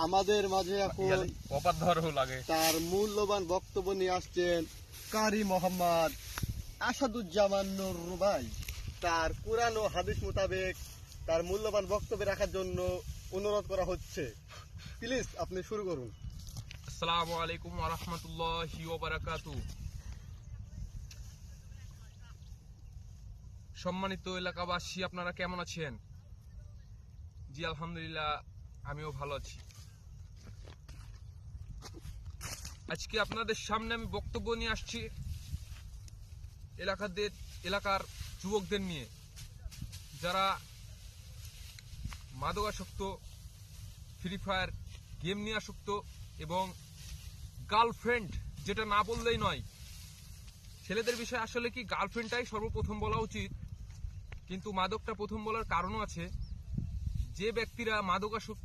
আমাদের মাঝে এখন তার মূল্যবান বক্তব্য নিয়ে আসছেন কারি মোহাম্মদ আসাদুজ্জামান নুরু ভাই। তার কুরআন ও হাদিস মোতাবেক তার মূল্যবান বক্তব্য রাখার জন্য অনুরোধ করা হচ্ছে। প্লিজ আপনি শুরু করুন। আসসালামু আলাইকুম ওয়া রাহমাতুল্লাহি ওয়া বারাকাতুহু। সম্মানিত এলাকাবাসী, আপনারা কেমন আছেন? জি আলহামদুলিল্লাহ, আমিও ভালো আছি। আজকে আপনাদের সামনে আমি বক্তব্য নিয়ে আসছি এলাকার যুবকদের নিয়ে, যারা মাদকাসক্ত, ফ্রি ফায়ার গেম নিয়ে আসক্ত এবং গার্লফ্রেন্ড, যেটা না বললেই নয়। ছেলেদের বিষয়ে আসলে কি গার্লফ্রেন্ডটাই সর্বপ্রথম বলা উচিত, কিন্তু মাদকটা প্রথম বলার কারণও আছে। যে ব্যক্তিরা মাদকাসক্ত